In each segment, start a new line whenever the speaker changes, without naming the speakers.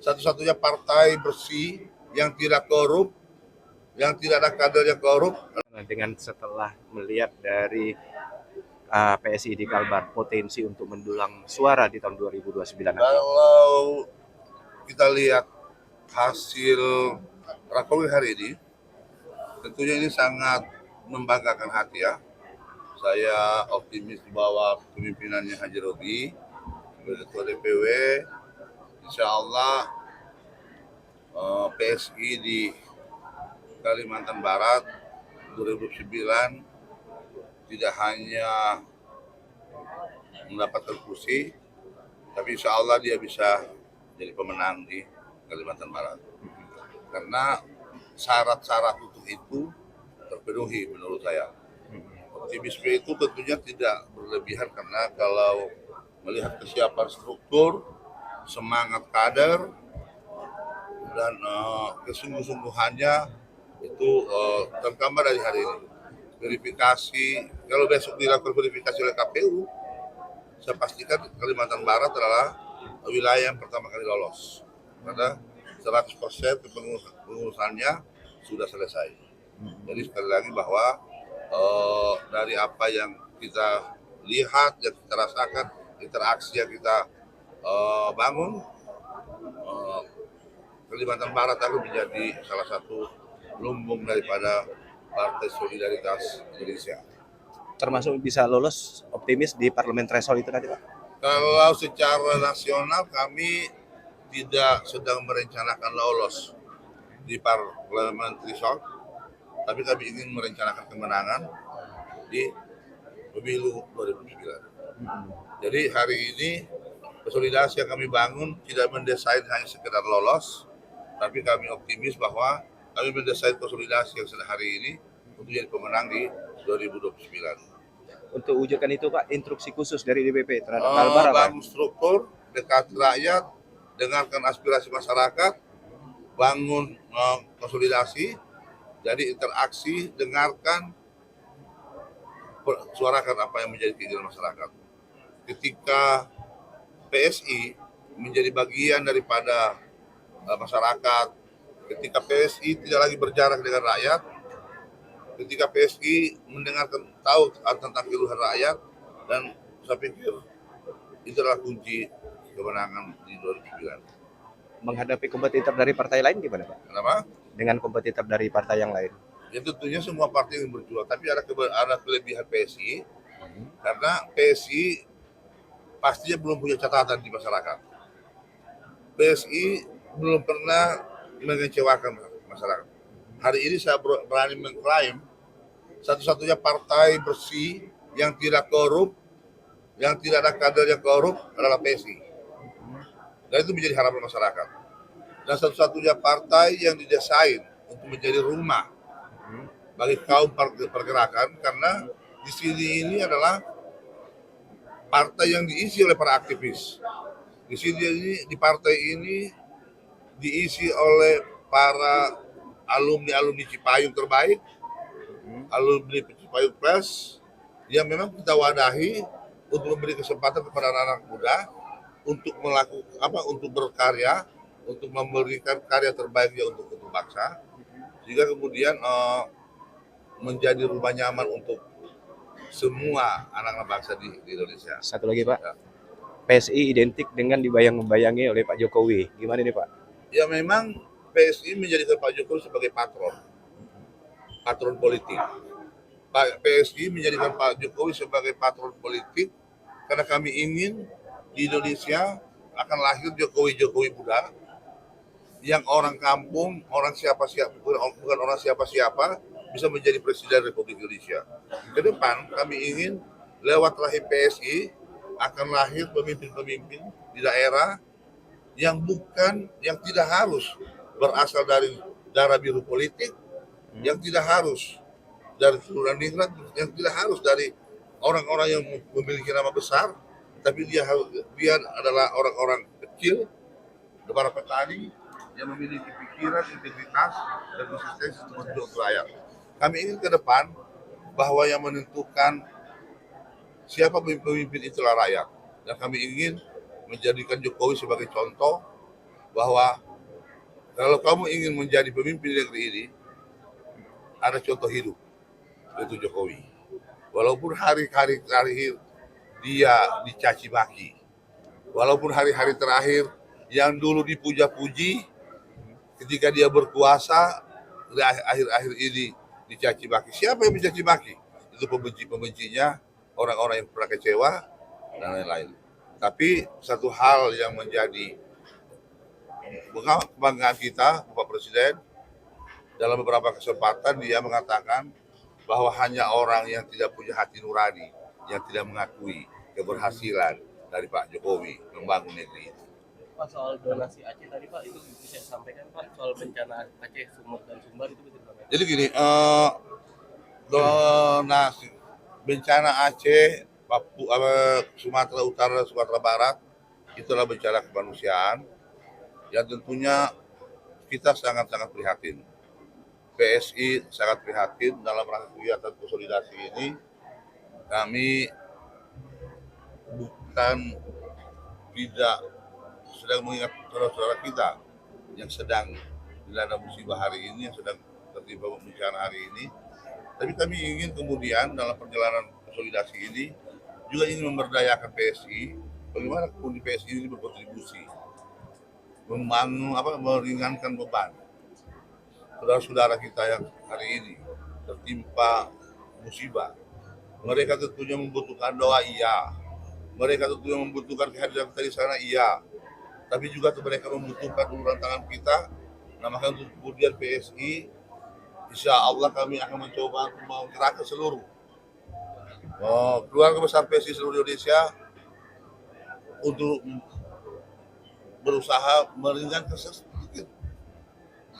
satu-satunya partai bersih yang tidak korup, yang tidak ada kader yang korup.
Dengan setelah melihat dari PSI di Kalbar potensi untuk mendulang suara di tahun 2029 nanti?
Kalau kita lihat hasil Rakorwi hari ini, tentunya ini sangat membanggakan hati ya. Saya optimis bahwa kepemimpinannya Haji Robi sebagai Ketua DPW, insya Allah PSI di Kalimantan Barat 2009 tidak hanya mendapatkan kursi, tapi insya Allah dia bisa jadi pemenang di Kalimantan Barat. Karena syarat-syarat untuk itu terpenuhi menurut saya. Optimisme itu tentunya tidak berlebihan karena kalau melihat kesiapan struktur, semangat kader, dan kesungguh-sungguhannya itu tergambar dari hari ini. Verifikasi, kalau besok dilakukan verifikasi oleh KPU, saya pastikan Kalimantan Barat adalah wilayah yang pertama kali lolos. Karena 100% kepengurusannya sudah selesai. Jadi sekali lagi bahwa dari apa yang kita lihat, yang kita rasakan, interaksi yang kita bangun, Kalimantan Barat akan menjadi salah satu lumbung daripada Partai Solidaritas Indonesia.
Termasuk bisa lolos optimis di parlemen threshold itu nanti Pak?
Kalau secara nasional kami tidak sedang merencanakan lolos di parlemen threshold, tapi kami ingin merencanakan kemenangan di pemilu 2009. Jadi hari ini konsolidasi yang kami bangun tidak mendesain hanya sekedar lolos, tapi kami optimis bahwa kami mendesain konsolidasi yang sedang hari ini untuk jadi pemenang di 2029.
Untuk wujudkan itu Pak, instruksi khusus dari DPP terhadap Kalbar apa?
Bangun struktur, dekat rakyat, dengarkan aspirasi masyarakat, bangun konsolidasi, jadi interaksi, dengarkan, suarakan apa yang menjadi keinginan masyarakat. Ketika PSI menjadi bagian daripada masyarakat, ketika PSI tidak lagi berjarak dengan rakyat, ketika PSI mendengarkan tahu tentang keluhan rakyat, dan saya pikir itu adalah kunci kemenangan di 2009.
Menghadapi kompetitor dari partai lain gimana Pak?
Kenapa?
Dengan kompetitor dari partai yang lain?
Ya tentunya semua partai yang berjuang, tapi ada kelebihan PSI karena PSI pastinya belum punya catatan di masyarakat. PSI belum pernah mengecewakan masyarakat. Hari ini saya berani mengklaim satu-satunya partai bersih yang tidak korup, yang tidak ada kader yang korup adalah PSI. Dan itu menjadi harapan masyarakat. Dan satu-satunya partai yang didesain untuk menjadi rumah bagi kaum pergerakan, karena di sini ini adalah partai yang diisi oleh para aktivis. Di sini ini, di partai ini diisi oleh para alumni Cipayung terbaik, alumni Cipayung Plus, yang memang kita wadahi untuk memberi kesempatan kepada anak-anak muda untuk melakukan untuk berkarya, untuk memberikan karya terbaiknya untuk bangsa, sehingga kemudian menjadi rumah nyaman untuk semua anak-anak bangsa di Indonesia.
Satu lagi Pak, ya. PSI identik dengan dibayang-bayangi oleh Pak Jokowi. Gimana nih Pak?
Ya memang PSI menjadikan Pak Jokowi sebagai patron politik. PSI menjadikan Pak Jokowi sebagai patron politik karena kami ingin di Indonesia akan lahir Jokowi muda yang orang kampung, orang siapa-siapa, bukan orang siapa-siapa, bisa menjadi presiden Republik Indonesia. Ke depan kami ingin lewat rahim PSI akan lahir pemimpin-pemimpin di daerah yang tidak harus berasal dari darah biru politik, yang tidak harus dari keturunan ningrat, yang tidak harus dari orang-orang yang memiliki nama besar, tapi dia adalah orang-orang kecil, para petani yang memiliki pikiran, integritas, dan konsistensi untuk rakyat. Kami ingin ke depan bahwa yang menentukan siapa pemimpin itulah rakyat, dan kami ingin menjadikan Jokowi sebagai contoh bahwa kalau kamu ingin menjadi pemimpin negeri ini, ada contoh hidup, yaitu Jokowi. Walaupun hari-hari terakhir dia dicaci maki, walaupun hari-hari terakhir yang dulu dipuja-puji ketika dia berkuasa, di akhir-akhir ini dicaci maki. Siapa yang mencaci maki? Itu pembenci-pembencinya, orang-orang yang pernah kecewa, dan lain-lain. Tapi satu hal yang menjadi kebanggaan kita, Bapak Presiden, dalam beberapa kesempatan dia mengatakan bahwa hanya orang yang tidak punya hati nurani, yang tidak mengakui keberhasilan dari Pak Jokowi membangun negeri ini.
Pak, soal donasi Aceh tadi Pak, itu bisa sampaikan Pak, soal bencana Aceh, Sumut dan Sumbar itu bisa disampaikan.
Jadi gini, donasi bencana Aceh, Papua, Sumatera Utara, Sumatera Barat, itulah bencana kemanusiaan yang tentunya kita sangat-sangat prihatin. PSI sangat prihatin dalam rangka kegiatan konsolidasi ini. Kami bukan tidak sedang mengingat saudara-saudara kita yang sedang dilanda musibah hari ini, yang sedang tertimpa bencana hari ini. Tapi kami ingin kemudian dalam perjalanan konsolidasi ini juga ingin memberdayakan PSI, bagaimana kemudian PSI ini berkontribusi membangun meringankan beban saudara-saudara kita yang hari ini tertimpa musibah. Mereka tentunya membutuhkan doa, iya. Mereka tentunya membutuhkan kehadiran kita di sana, iya. Tapi juga mereka membutuhkan uluran tangan kita. Nah, maka untuk kemudian PSI, insya Allah kami akan mencoba menggerakkan seluruh keluarga besar PSI seluruh Indonesia untuk berusaha meringankan sedikit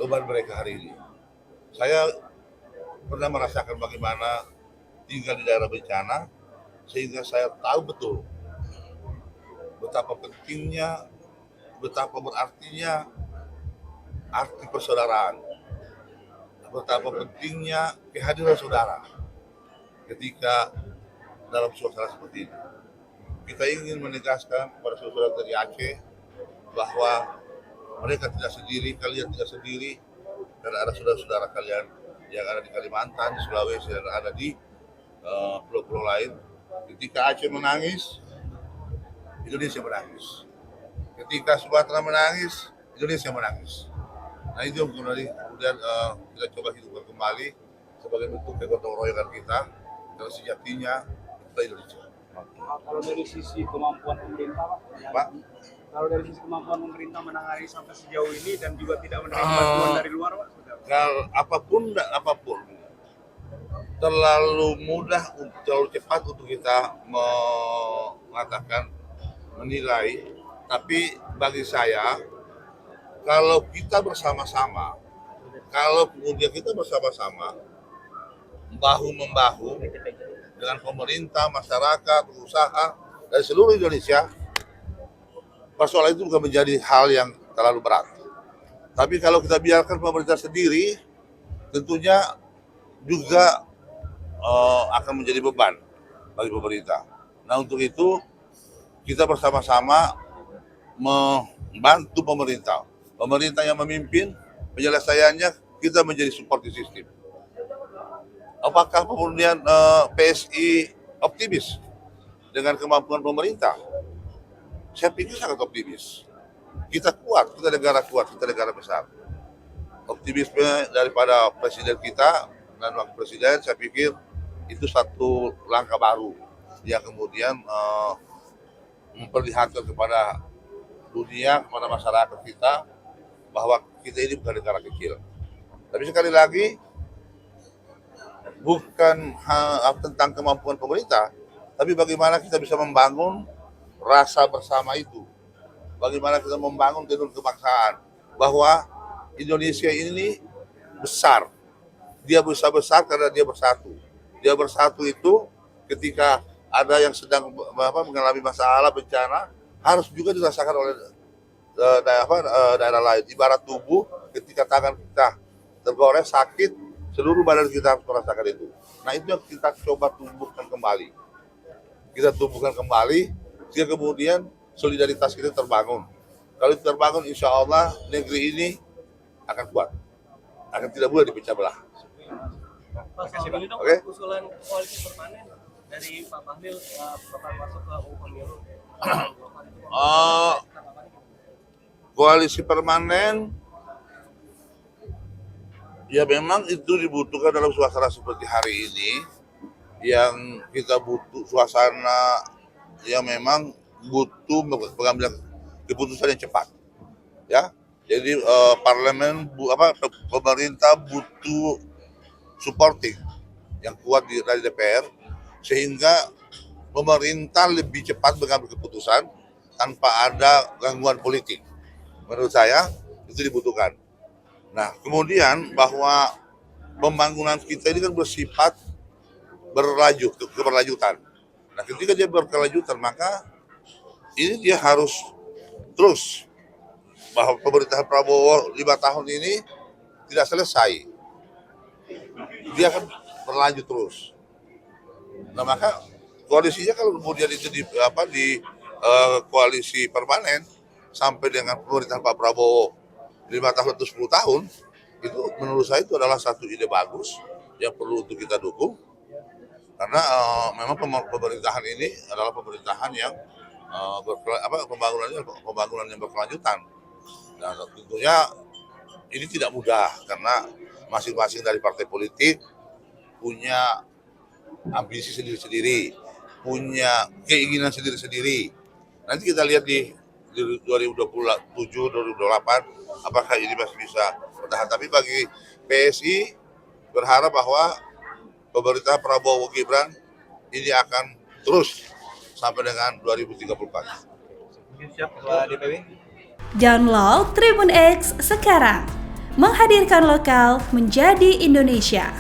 beban mereka hari ini. Saya pernah merasakan bagaimana tinggal di daerah bencana, sehingga saya tahu betul betapa pentingnya, betapa berartinya arti persaudaraan, betapa pentingnya kehadiran saudara ketika dalam suasana seperti ini. Kita ingin menegaskan kepada saudara dari Aceh bahwa mereka tidak sendiri, kalian tidak sendiri, karena ada saudara-saudara kalian yang ada di Kalimantan, di Sulawesi, dan ada di pulau-pulau lain. Ketika Aceh menangis, Indonesia menangis. Ketika Sumatera menangis, Indonesia menangis. Nah itu kemudian kita coba hidupkan kembali sebagai bentuk kegotong royongan kita, karena sejatinya kita Indonesia.
Kalau dari sisi kemampuan pemerintah Pak, kalau dari sisi kemampuan pemerintah menangani sampai sejauh ini dan juga tidak menerima bantuan dari luar Pak,
Kalau apapun terlalu mudah, terlalu cepat untuk kita mengatakan, menilai. Tapi bagi saya, kalau kita bersama-sama, kalau kemudian kita bersama-sama bahu membahu dengan pemerintah, masyarakat, usaha dari seluruh Indonesia, persoalan itu bukan menjadi hal yang terlalu berat. Tapi kalau kita biarkan pemerintah sendiri, tentunya juga akan menjadi beban bagi pemerintah. Nah untuk itu kita bersama-sama membantu pemerintah. Pemerintah yang memimpin penyelesaiannya, kita menjadi support system. Apakah kemudian PSI optimis dengan kemampuan pemerintah? Saya pikir sangat optimis. Kita kuat, kita negara kuat, kita negara besar. Optimisme daripada presiden kita dan wakil presiden, saya pikir itu satu langkah baru yang kemudian memperlihatkan kepada dunia, kepada masyarakat kita, bahwa kita ini bukan negara kecil. Tapi sekali lagi, bukan tentang kemampuan pemerintah, tapi bagaimana kita bisa membangun rasa bersama itu. Bagaimana kita membangun gedung kebangsaan, bahwa Indonesia ini besar. Dia bisa besar karena dia bersatu. Dia bersatu itu ketika ada yang sedang mengalami masalah, bencana, harus juga dirasakan oleh daerah lain. Ibarat tubuh, ketika tangan kita tergores, sakit, seluruh badan kita harus merasakan itu. Nah itu yang kita coba tumbuhkan kembali. Kita tumbuhkan kembali, sehingga kemudian solidaritas kita terbangun. Kalau itu terbangun, insya Allah negeri ini akan kuat, akan tidak boleh dipecah belah.
Pak, soal ini dong,
Oke.
usulan koalisi permanen dari Pak Bahlil bakal masuk ke UU Pemilu.
Koalisi permanen, ya memang itu dibutuhkan dalam suasana seperti hari ini, yang kita butuh suasana yang memang butuh pengambilan keputusan yang cepat, ya. Jadi pemerintah butuh supporting yang kuat dari DPR, sehingga pemerintah lebih cepat mengambil keputusan tanpa ada gangguan politik. Menurut saya itu dibutuhkan. Nah, kemudian bahwa pembangunan kita ini kan bersifat keberlanjutan. Nah, ketika dia berkelanjutan, maka ini dia harus terus, bahwa pemerintahan Prabowo 5 tahun ini tidak selesai. Dia akan berlanjut terus. Nah, maka koalisinya kalau kemudian itu di koalisi permanen sampai dengan pemerintahan Pak Prabowo 5 tahun atau 10 tahun, itu menurut saya itu adalah satu ide bagus yang perlu untuk kita dukung, karena memang pemerintahan ini adalah pemerintahan yang pembangunan yang berkelanjutan. Dan tentunya ini tidak mudah karena masing-masing dari partai politik punya ambisi sendiri-sendiri, punya keinginan sendiri-sendiri. Nanti kita lihat di 2027-2028 apakah ini masih bisa bertahan. Tapi bagi PSI berharap bahwa pemerintah Prabowo Gibran ini akan terus sampai dengan 2034.
Siap, Ketua DPW.
Download Tribun X sekarang, menghadirkan lokal menjadi Indonesia.